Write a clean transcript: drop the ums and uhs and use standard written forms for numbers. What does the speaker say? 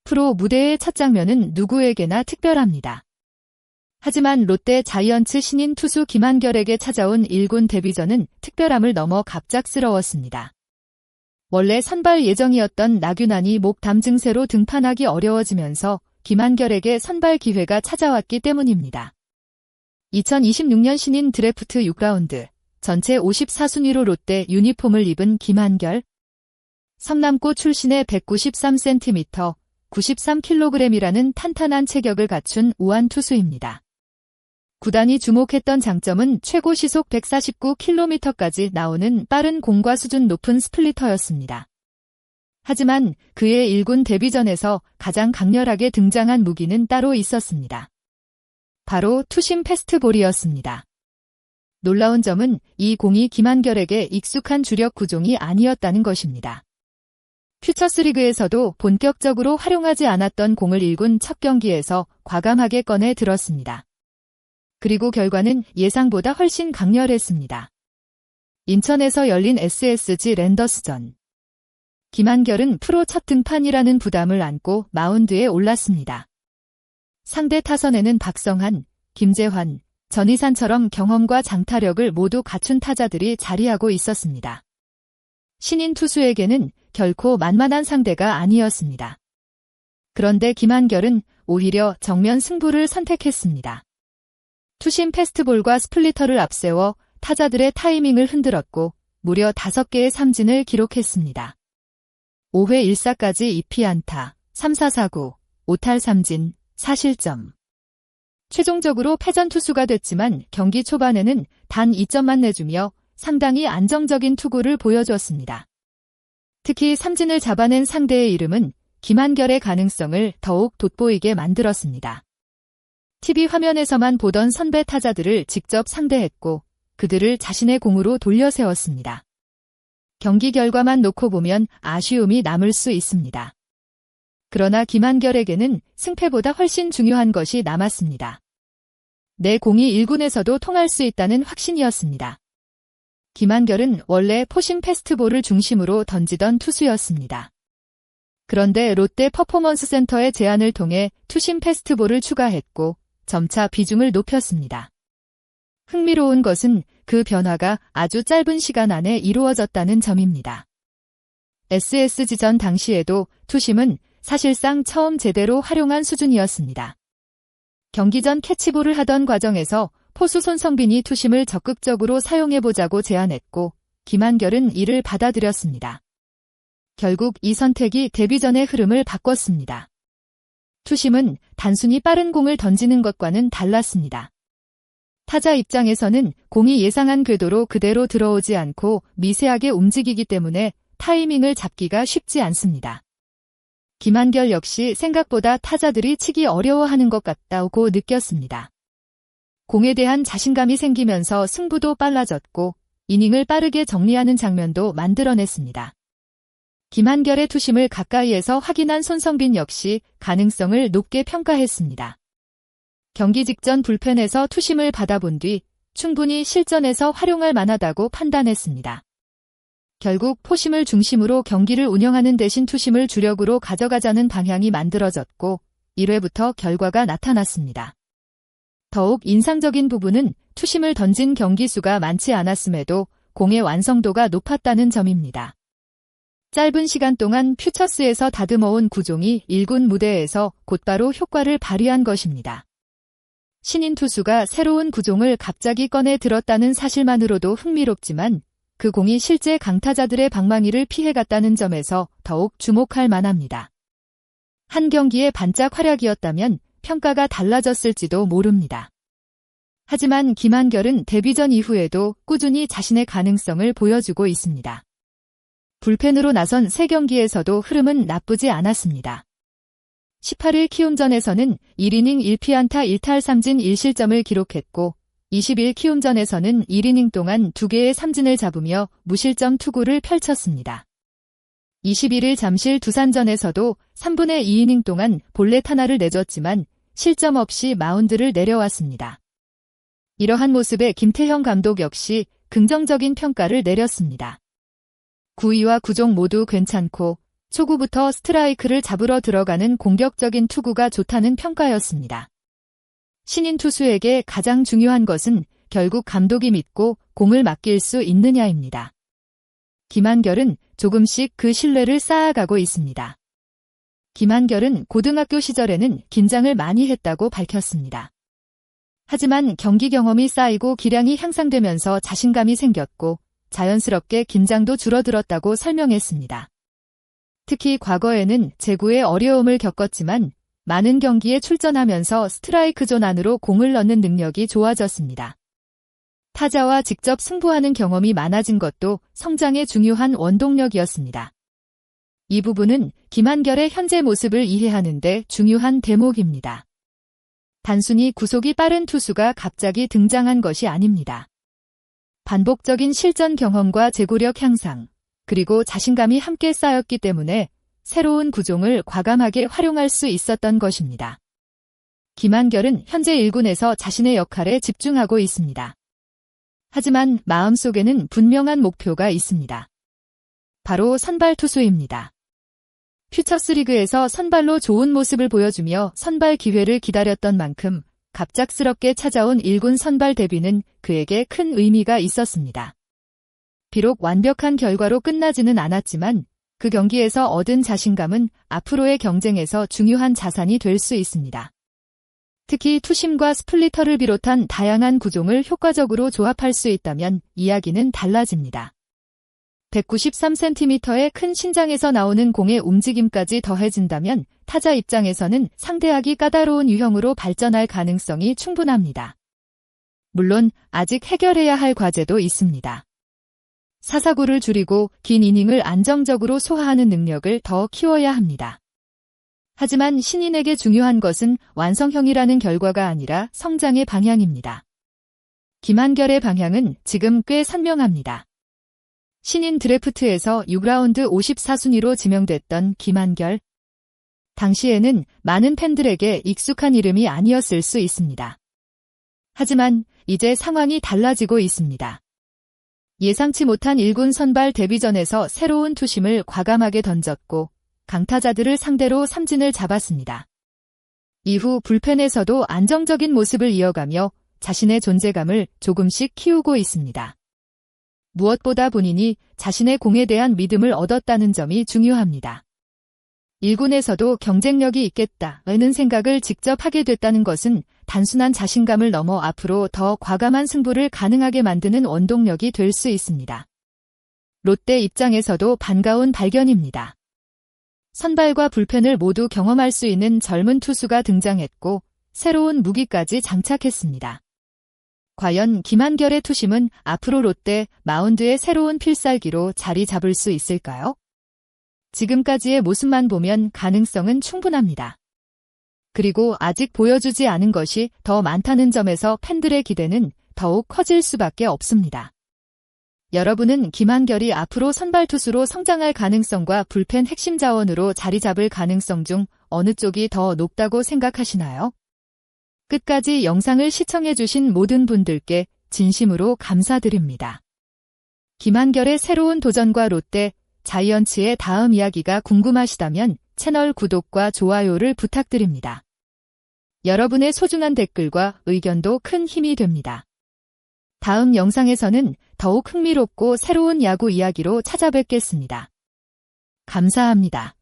프로 무대의 첫 장면은 누구에게나 특별합니다. 하지만 롯데 자이언츠 신인 투수 김한결에게 찾아온 1군 데뷔전은 특별함을 넘어 갑작스러웠습니다. 원래 선발 예정이었던 나균안이 목담 증세로 등판하기 어려워지면서 김한결에게 선발 기회가 찾아왔기 때문입니다. 2026년 신인 드래프트 6라운드 전체 54순위로 롯데 유니폼을 입은 김한결. 성남고 출신의 193cm, 93kg이라는 탄탄한 체격을 갖춘 우완 투수입니다. 구단이 주목했던 장점은 최고 시속 149km까지 나오는 빠른 공과 수준 높은 스플리터였습니다. 하지만 그의 1군 데뷔전에서 가장 강렬하게 등장한 무기는 따로 있었습니다. 바로 투심 패스트볼이었습니다. 놀라운 점은 이 공이 김한결에게 익숙한 주력 구종이 아니었다는 것입니다. 퓨처스리그에서도 본격적으로 활용하지 않았던 공을 1군 첫 경기에서 과감하게 꺼내 들었습니다. 그리고 결과는 예상보다 훨씬 강렬했습니다. 인천에서 열린 SSG 랜더스전. 김한결은 프로 첫 등판이라는 부담을 안고 마운드에 올랐습니다. 상대 타선에는 박성한, 김재환, 전희산처럼 경험과 장타력을 모두 갖춘 타자들이 자리하고 있었습니다. 신인 투수에게는 결코 만만한 상대가 아니었습니다. 그런데 김한결은 오히려 정면 승부를 선택했습니다. 투심 패스트볼과 스플리터를 앞세워 타자들의 타이밍을 흔들었고 무려 5개의 삼진을 기록했습니다. 5회 1사까지 2피안타, 3사4구, 5탈 삼진, 4실점. 최종적으로 패전 투수가 됐지만 경기 초반에는 단 2점만 내주며 상당히 안정적인 투구를 보여주었습니다. 특히 삼진을 잡아낸 상대의 이름은 김한결의 가능성을 더욱 돋보이게 만들었습니다. TV 화면에서만 보던 선배 타자들을 직접 상대했고 그들을 자신의 공으로 돌려세웠습니다. 경기 결과만 놓고 보면 아쉬움이 남을 수 있습니다. 그러나 김한결에게는 승패보다 훨씬 중요한 것이 남았습니다. 내 공이 1군에서도 통할 수 있다는 확신이었습니다. 김한결은 원래 포심 패스트볼을 중심으로 던지던 투수였습니다. 그런데 롯데 퍼포먼스 센터의 제안을 통해 투심 패스트볼을 추가했고 점차 비중을 높였습니다. 흥미로운 것은 그 변화가 아주 짧은 시간 안에 이루어졌다는 점입니다. SSG전 당시에도 투심은 사실상 처음 제대로 활용한 수준이었습니다. 경기 전 캐치볼을 하던 과정에서 포수 손성빈이 투심을 적극적으로 사용해보자고 제안했고 김한결은 이를 받아들였습니다. 결국 이 선택이 데뷔전의 흐름을 바꿨습니다. 투심은 단순히 빠른 공을 던지는 것과는 달랐습니다. 타자 입장에서는 공이 예상한 궤도로 그대로 들어오지 않고 미세하게 움직이기 때문에 타이밍을 잡기가 쉽지 않습니다. 김한결 역시 생각보다 타자들이 치기 어려워하는 것 같다고 느꼈습니다. 공에 대한 자신감이 생기면서 승부도 빨라졌고 이닝을 빠르게 정리하는 장면도 만들어냈습니다. 김한결의 투심을 가까이에서 확인한 손성빈 역시 가능성을 높게 평가했습니다. 경기 직전 불펜에서 투심을 받아본 뒤 충분히 실전에서 활용할 만하다고 판단했습니다. 결국 포심을 중심으로 경기를 운영하는 대신 투심을 주력으로 가져가자는 방향이 만들어졌고 1회부터 결과가 나타났습니다. 더욱 인상적인 부분은 투심을 던진 경기 수가 많지 않았음에도 공의 완성도가 높았다는 점입니다. 짧은 시간 동안 퓨처스에서 다듬어온 구종이 1군 무대에서 곧바로 효과를 발휘한 것입니다. 신인 투수가 새로운 구종을 갑자기 꺼내 들었다는 사실만으로도 흥미롭지만 그 공이 실제 강타자들의 방망이를 피해갔다는 점에서 더욱 주목할 만합니다. 한 경기의 반짝 활약이었다면 평가가 달라졌을지도 모릅니다. 하지만 김한결은 데뷔전 이후에도 꾸준히 자신의 가능성을 보여주고 있습니다. 불펜으로 나선 3경기에서도 흐름은 나쁘지 않았습니다. 18일 키움전에서는 1이닝 1피안타 1탈 삼진 1실점을 기록했고 20일 키움전에서는 1이닝 동안 2개의 삼진을 잡으며 무실점 투구를 펼쳤습니다. 21일 잠실 두산전에서도 3분의 2이닝 동안 볼넷 하나를 내줬지만 실점 없이 마운드를 내려왔습니다. 이러한 모습에 김태형 감독 역시 긍정적인 평가를 내렸습니다. 구위와 구종 모두 괜찮고 초구부터 스트라이크를 잡으러 들어가는 공격적인 투구가 좋다는 평가였습니다. 신인 투수에게 가장 중요한 것은 결국 감독이 믿고 공을 맡길 수 있느냐입니다. 김한결은 조금씩 그 신뢰를 쌓아가고 있습니다. 김한결은 고등학교 시절에는 긴장을 많이 했다고 밝혔습니다. 하지만 경기 경험이 쌓이고 기량이 향상되면서 자신감이 생겼고 자연스럽게 긴장도 줄어들었다고 설명했습니다. 특히 과거에는 제구에 어려움을 겪었지만 많은 경기에 출전하면서 스트라이크 존 안으로 공을 넣는 능력이 좋아졌습니다. 타자와 직접 승부하는 경험이 많아진 것도 성장의 중요한 원동력이었습니다. 이 부분은 김한결의 현재 모습을 이해하는 데 중요한 대목입니다. 단순히 구속이 빠른 투수가 갑자기 등장한 것이 아닙니다. 반복적인 실전 경험과 제구력 향상, 그리고 자신감이 함께 쌓였기 때문에 새로운 구종을 과감하게 활용할 수 있었던 것입니다. 김한결은 현재 1군에서 자신의 역할에 집중하고 있습니다. 하지만 마음속에는 분명한 목표가 있습니다. 바로 선발 투수입니다. 퓨처스리그에서 선발로 좋은 모습을 보여주며 선발 기회를 기다렸던 만큼 갑작스럽게 찾아온 1군 선발 데뷔는 그에게 큰 의미가 있었습니다. 비록 완벽한 결과로 끝나지는 않았지만 그 경기에서 얻은 자신감은 앞으로의 경쟁에서 중요한 자산이 될 수 있습니다. 특히 투심과 스플리터를 비롯한 다양한 구종을 효과적으로 조합할 수 있다면 이야기는 달라집니다. 193cm의 큰 신장에서 나오는 공의 움직임까지 더해진다면 타자 입장에서는 상대하기 까다로운 유형으로 발전할 가능성이 충분합니다. 물론 아직 해결해야 할 과제도 있습니다. 사사구를 줄이고 긴 이닝을 안정적으로 소화하는 능력을 더 키워야 합니다. 하지만 신인에게 중요한 것은 완성형이라는 결과가 아니라 성장의 방향입니다. 김한결의 방향은 지금 꽤 선명합니다. 신인 드래프트에서 6라운드 54순위로 지명됐던 김한결. 당시에는 많은 팬들에게 익숙한 이름이 아니었을 수 있습니다. 하지만 이제 상황이 달라지고 있습니다. 예상치 못한 1군 선발 데뷔전에서 새로운 투심을 과감하게 던졌고 강타자들을 상대로 삼진을 잡았습니다. 이후 불펜에서도 안정적인 모습을 이어가며 자신의 존재감을 조금씩 키우고 있습니다. 무엇보다 본인이 자신의 공에 대한 믿음을 얻었다는 점이 중요합니다. 1군에서도 경쟁력이 있겠다는 생각을 직접 하게 됐다는 것은 단순한 자신감을 넘어 앞으로 더 과감한 승부를 가능하게 만드는 원동력이 될 수 있습니다. 롯데 입장에서도 반가운 발견입니다. 선발과 불펜을 모두 경험할 수 있는 젊은 투수가 등장했고 새로운 무기까지 장착했습니다. 과연 김한결의 투심은 앞으로 롯데 마운드의 새로운 필살기로 자리 잡을 수 있을까요? 지금까지의 모습만 보면 가능성은 충분합니다. 그리고 아직 보여주지 않은 것이 더 많다는 점에서 팬들의 기대는 더욱 커질 수밖에 없습니다. 여러분은 김한결이 앞으로 선발 투수로 성장할 가능성과 불펜 핵심 자원으로 자리 잡을 가능성 중 어느 쪽이 더 높다고 생각하시나요? 끝까지 영상을 시청해주신 모든 분들께 진심으로 감사드립니다. 김한결의 새로운 도전과 롯데, 자이언츠의 다음 이야기가 궁금하시다면 채널 구독과 좋아요를 부탁드립니다. 여러분의 소중한 댓글과 의견도 큰 힘이 됩니다. 다음 영상에서는 더욱 흥미롭고 새로운 야구 이야기로 찾아뵙겠습니다. 감사합니다.